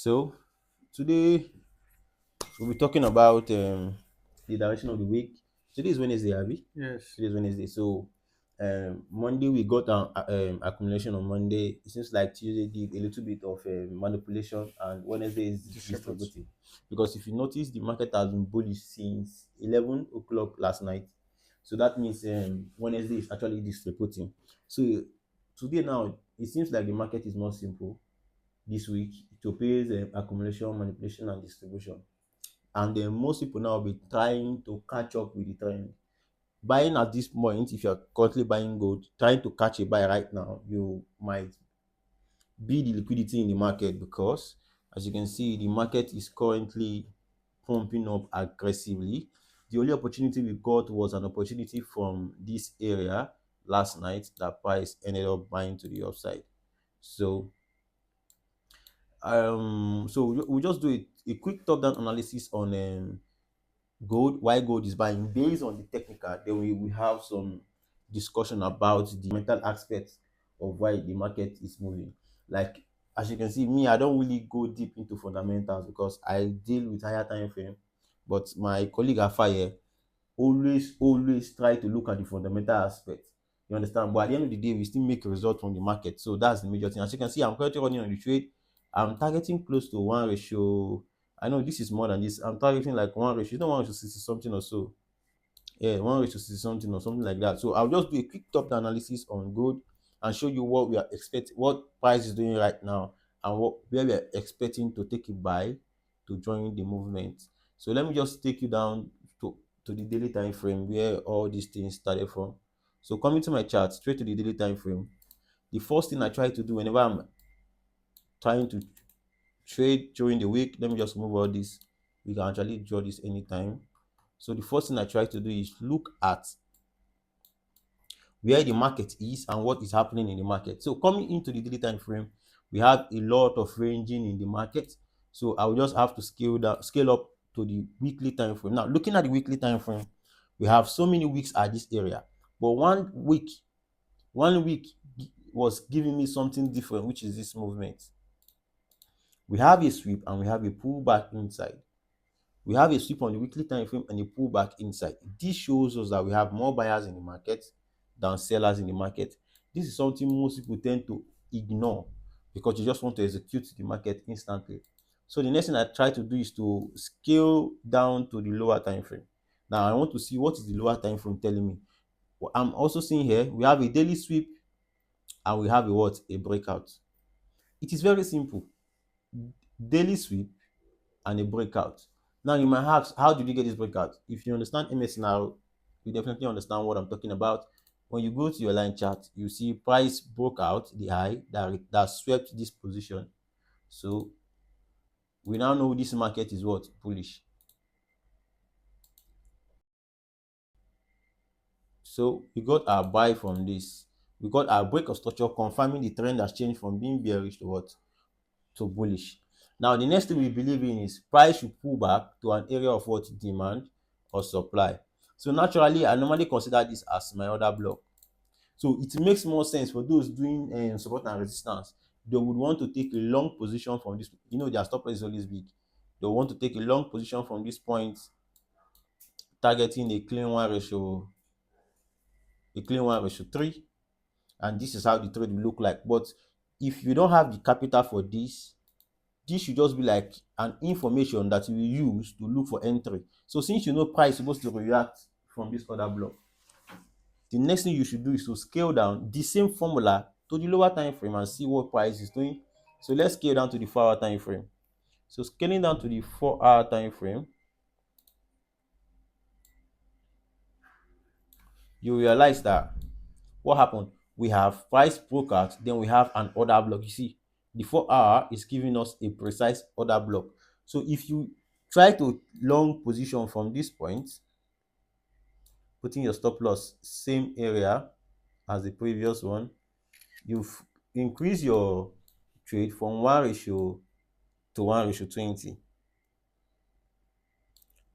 So today we'll be talking about the direction of the week. Today is Wednesday, Abby. Yes, Today is Wednesday. So Monday we got an accumulation on Monday. It seems like Tuesday did a little bit of manipulation, and Wednesday is distribute. distributing. Because if you notice, the market has been bullish since 11 o'clock last night. So that means Wednesday is actually distributing. So today now it seems like the market is more simple this week. It obeys accumulation, manipulation, and distribution. And then most people now will be trying to catch up with the trend. Buying at this point, if you're currently buying gold, trying to catch a buy right now, you might be the liquidity in the market because, as you can see, the market is currently pumping up aggressively. The only opportunity we got was an opportunity from this area last night that price ended up buying to the upside. So we'll just do a quick top-down analysis on gold, why gold is buying based on the technical. Then we have some discussion about the mental aspects of why the market is moving. Like, as you can see, me, I don't really go deep into fundamentals because I deal with higher time frame, but my colleague Afaye always try to look at the fundamental aspect. You understand? But at the end of the day, we still make a result from the market. So that's the major thing. As you can see, I'm currently running on the trade. I'm targeting close to one ratio. I know this is more than this. I'm targeting like one ratio, not 1:60 something or so. Yeah, 1:60 something or something like that. So I'll just do a quick top analysis on gold and show you what we are expecting, what price is doing right now, and what where we are expecting to take it by to join the movement. So let me just take you down to the daily time frame where all these things started from. So coming to my chart, straight to the daily time frame. The first thing I try to do whenever I'm trying to trade during the week, let me just move all this. We can actually draw this anytime. So the first thing I try to do is look at where the market is and what is happening in the market. So coming into the daily time frame, we have a lot of ranging in the market. So I will just have to scale up to the weekly time frame. Now, looking at the weekly time frame, we have so many weeks at this area, but one week was giving me something different, which is this movement. We have a sweep and we have a pullback inside. We have a sweep on the weekly time frame and a pullback inside. This shows us that we have more buyers in the market than sellers in the market. This is something most people tend to ignore because you just want to execute the market instantly. So the next thing I try to do is to scale down to the lower time frame. Now I want to see what is the lower time frame telling me. What I'm also seeing here, we have a daily sweep and we have a what? A breakout. It is very simple. Daily sweep and a breakout. Now you might ask, how did you get this breakout? If you understand MS now, you definitely understand what I'm talking about. When you go to your line chart, you see price broke out the high that swept this position. So we now know this market is what? Bullish. So we got our buy from this. We got our break of structure confirming the trend has changed from being bearish to what? To bullish. Now the next thing we believe in is price should pull back to an area of what? Demand or supply. So naturally, I normally consider this as my order block. So it makes more sense for those doing support and resistance. They would want to take a long position from this. You know, their stop loss is always big. They want to take a long position from this point, targeting a clean one ratio 3, and this is how the trade will look like. But if you don't have the capital for this should just be like an information that you will use to look for entry. So since you know price is supposed to react from this other block, the next thing you should do is to scale down the same formula to the lower time frame and see what price is doing. So let's scale down to the 4-hour time frame. So scaling down to the 4-hour time frame, you realize that what happened? We have price broke out, then we have an order block. You see, the 4-hour is giving us a precise order block. So if you try to long position from this point, putting your stop loss same area as the previous one, you've increased your trade from 1 ratio to 1 ratio 20.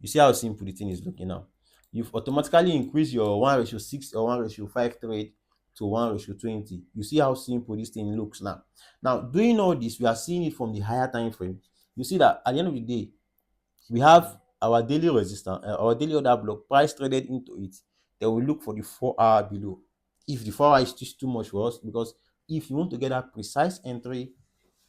You see how simple the thing is looking now. You've automatically increased your 1 ratio 6 or 1 ratio 5 trade to 1 ratio 20. You see how simple this thing looks now. Now, doing all this, we are seeing it from the higher time frame. you see that at the end of the day, we have our daily resistance, our daily order block, price traded into it. Then we look for the 4 hour below. If the 4 hour is just too much for us, because if you want to get that precise entry,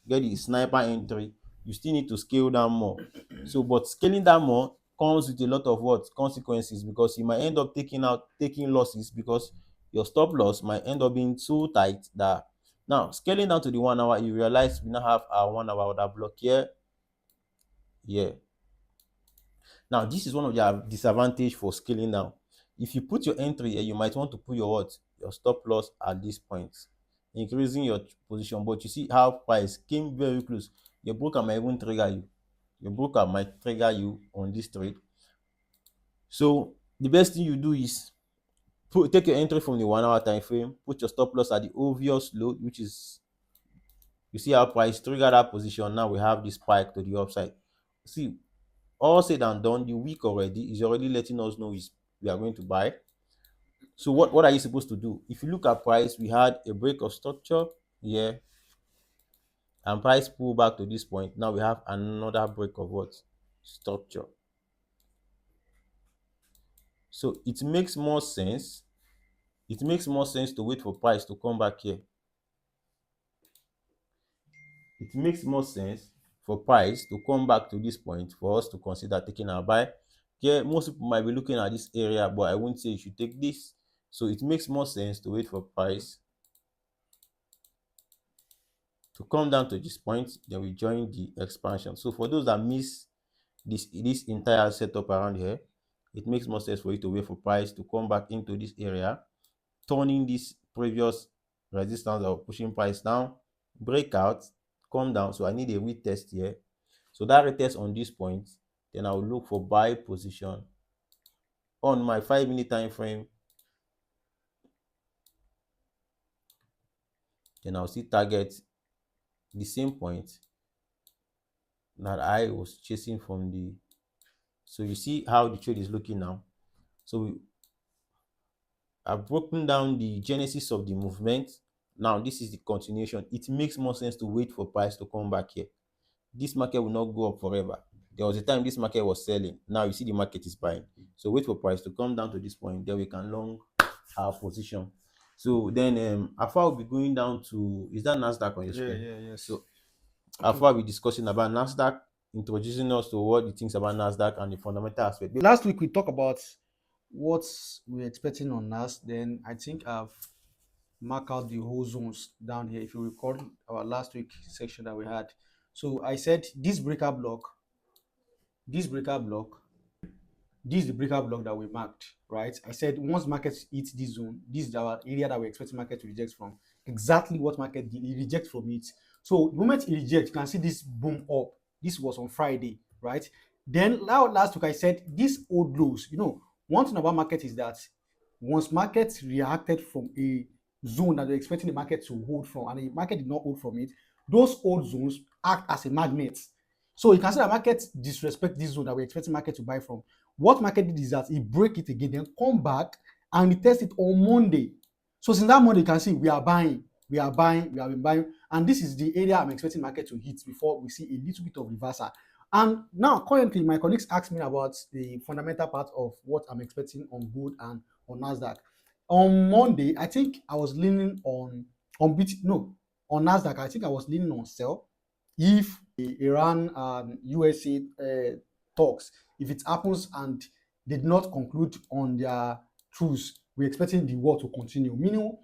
get the sniper entry, you still need to scale down more. So, but scaling down more comes with a lot of what consequences, because you might end up taking losses, because your stop loss might end up being so tight that now scaling down to the 1 hour, you realize we now have our 1 hour order block here. Yeah. Now, this is one of the disadvantage for scaling down. If you put your entry here, you might want to put your what? Your stop loss at this point, increasing your position. But you see how price came very close. Your broker might even trigger you. Your broker might trigger you on this trade. So the best thing you do is take your entry from the 1 hour time frame, put your stop loss at the obvious low, which is, you see how price trigger that position. Now we have this spike to the upside. See, all said and done, the week already is already letting us know is we are going to buy. So what are you supposed to do? If you look at price, we had a break of structure here, and price pull back to this point. Now we have another break of what? Structure. So it makes more sense. It makes more sense to wait for price to come back here. It makes more sense for price to come back to this point for us to consider taking our buy. Yeah, most people might be looking at this area, but I wouldn't say you should take this. So it makes more sense to wait for price to come down to this point, then we join the expansion. So for those that miss this entire setup around here, it makes more sense for you to wait for price to come back into this area, turning this previous resistance or pushing price down, breakout, come down. So I need a retest here. So that retest on this point, then I will look for buy position on my 5-minute time frame. Then I'll see target the same point that I was chasing from the. So you see how the trade is looking now. So I've broken down the genesis of the movement. Now this is the continuation. It makes more sense to wait for price to come back here. This market will not go up forever. There was a time this market was selling. Now you see the market is buying. So wait for price to come down to this point. Then we can long our position. So then Alpha will be going down to, is that NASDAQ on your screen? Yes. So Alpha will be discussing about NASDAQ, introducing us to what he thinks about NASDAQ and the fundamental aspect. Last week we talked about what we're expecting on NAS. Then I think I've marked out the whole zones down here. If you recall our last week section that we had. So I said this breaker block, this is the breaker block that we marked, right? I said once market hits this zone, this is our area that we're expecting market to reject from. Exactly what market did, it reject from it. So the moment it reject, you can see this boom up. This was on Friday, right? Then now last week I said these old lows, one thing about market is that once market reacted from a zone that they're expecting the market to hold from, and the market did not hold from it, those old zones act as a magnet. So you can see that market disrespect this zone that we're expecting market to buy from. What market did is that it break it again, then come back and retest it on Monday. So since that Monday, you can see we are buying, we have been buying, and this is the area I'm expecting market to hit before we see a little bit of reversal. And now, currently, my colleagues asked me about the fundamental part of what I'm expecting on gold and on NASDAQ. On Monday, I think I was leaning on BT, no, on NASDAQ, I think I was leaning on sell. If the Iran and USA talks, if it happens and they did not conclude on their truce, we're expecting the war to continue. Meaning,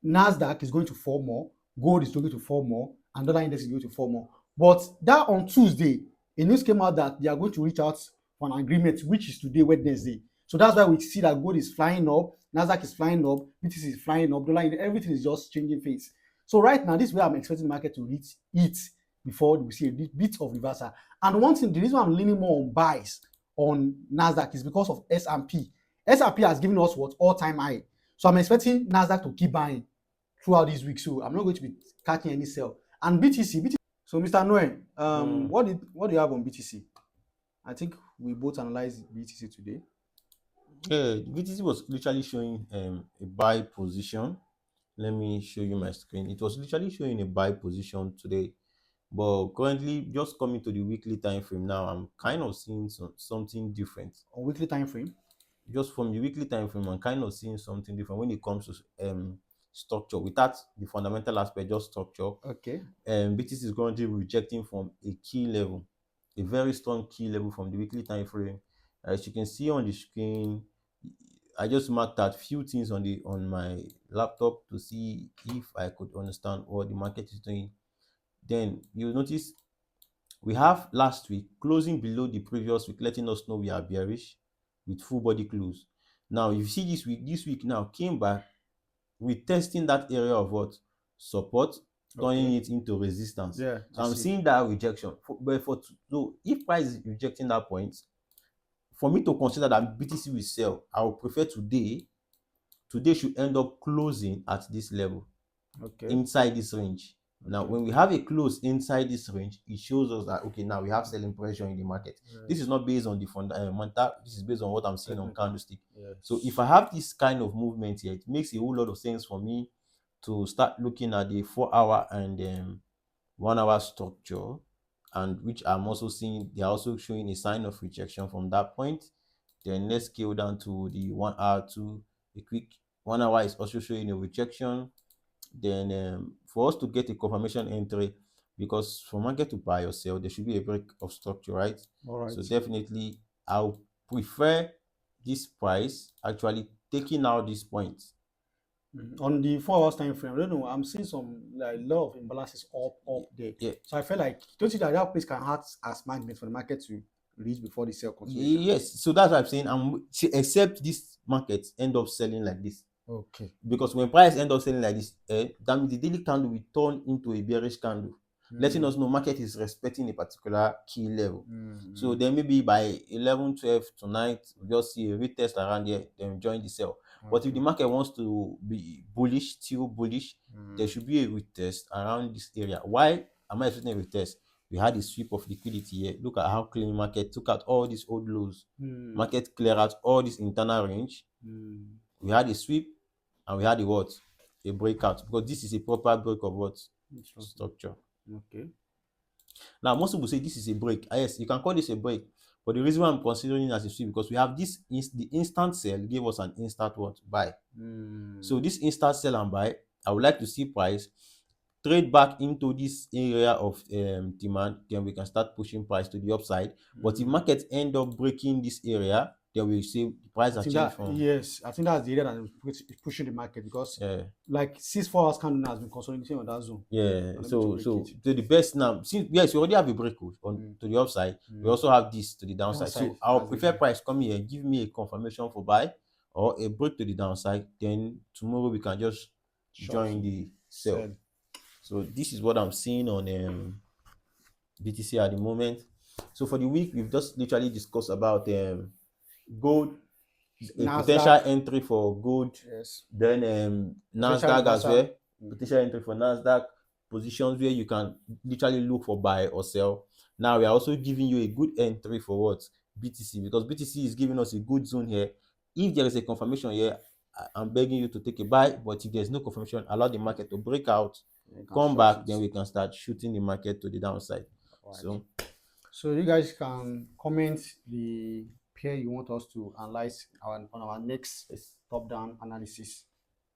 NASDAQ is going to fall more, gold is going to fall more, and dollar index is going to fall more. But that on Tuesday, a news came out that they are going to reach out for an agreement, which is today, Wednesday. So that's why we see that gold is flying up, NASDAQ is flying up, BTC is flying up, dollar index, everything is just changing face. So right now, this is where I'm expecting the market to reach it before we see a bit of reversal. And one thing, the reason I'm leaning more on buys on NASDAQ is because of S&P. S&P has given us what? All-time high. So I'm expecting NASDAQ to keep buying throughout this week. So I'm not going to be catching any sell. And BTC. So Mr. Noel, what do you have on BTC? I think we both analyzed BTC today. Yeah, BTC was literally showing a buy position. Let me show you my screen. It was literally showing a buy position today, But currently, just coming to the weekly time frame now, I'm kind of seeing something different. On weekly time frame. Just from the weekly time frame, I'm kind of seeing something different when it comes to structure. Without the fundamental aspect, just structure. Okay. BTC is currently rejecting from a key level, a very strong key level from the weekly time frame. As you can see on the screen, I just marked out few things on my laptop to see if I could understand what the market is doing. Then you'll notice we have last week closing below the previous week, letting us know we are bearish with full body close. Now, if you see this week now came back retesting that area of what support, turning Okay. it into resistance. Yeah, So I I'm see. seeing that rejection. So if price is rejecting that point, for me to consider that BTC will sell, I would prefer today. Today should end up closing at this level, Okay. inside this range. Now, Okay. when we have a close inside this range, it shows us that okay, now we have selling pressure in the market. This is Yes. not based on the fundamental. This is based on what I'm seeing on Technical. candlestick. So if Yes. I have this kind of movement here, it makes a whole lot of sense for me to start looking at the 4 hour and 1 hour structure, and which I'm also seeing they are also showing a sign of rejection from that point. Then let's scale down to the 1 hour to a quick 1 hour is also showing a rejection. Then for us to get a confirmation entry, because for market to buy or sell, there should be a break of structure, right? All So right. definitely I'll prefer this price actually taking out this point. On the 4 hours time frame, I don't know. I'm seeing some like lot of imbalances up there. Yeah. So I feel like don't you think that that place can act as magnet for the market to reach before the sell continuation? Yes, so that's what I'm saying. Except this market end up selling like this, Okay. because when price end up selling like this, that means the daily candle will turn into a bearish candle, letting Mm, us know market is respecting a particular key level. So mm, then maybe by 11, 12 tonight, we just see a retest around here, then join the sell. But if the okay. market wants to be bullish, still bullish, there Mm, should be a retest around this area. Why am I expecting a retest? We had a sweep of liquidity here. Look at how clean market took out all these old lows. mm, Market clear out all this internal range. mm. We had a sweep and we had a what? A breakout, because this is a proper break of what? Interesting. Structure. Okay. Now, most people say this is a break. Ah, yes, you can call this a break. But the reason why I'm considering it as a sweep, because we have this the instant sell gave us an instant what? Buy. So Mm, this instant sell and buy, I would like to see price trade back into this area of demand, then we can start pushing price to the upside. But if mm. market end up breaking this area, then we say the price I has think changed that from yes, I think that's the area that is pushing the market because uh, like 6 4 hours candle now has been consolidating on that zone. yeah. Unable to So break it. the best now, since yes, we already have a breakout on Mm, to the upside, we mm. also have this to the downside. Downside So I'll as prefer a price come here, give me a confirmation for buy or a break to the downside. Then tomorrow we can just short join the sell. sell. So this is what I'm seeing on BTC at the moment. So for the week, we've just literally discussed about gold, a potential NASDAQ, entry for gold, yes. then Potential NASDAQ as reversal. well, Mm. potential entry for NASDAQ, positions where you can literally look for buy or sell. Now we are also giving you a good entry for what? BTC, because BTC is giving us a good zone here. If there is a confirmation here, I'm begging you to take a buy, but if there's no confirmation, allow the market to break out, You can come short back, it. then we can start shooting the market to the downside. All right. So So you guys can comment the pair you want us to analyze on our next yes. top-down analysis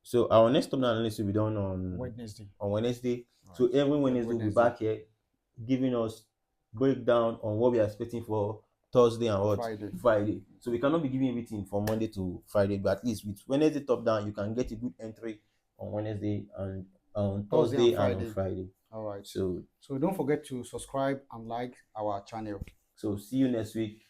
So our next top analysis will be done on Wednesday. Wednesday. All So right. every Every Wednesday we'll be Wednesday back here giving us breakdown on what we are expecting for Thursday and and what Friday. Friday. So we cannot be giving everything from Monday to Friday, but at least with Wednesday top down, you can get a good entry on Wednesday and on Thursday and Thursday and on Friday. Friday. All right. So So don't forget to subscribe and like our channel. see you next week.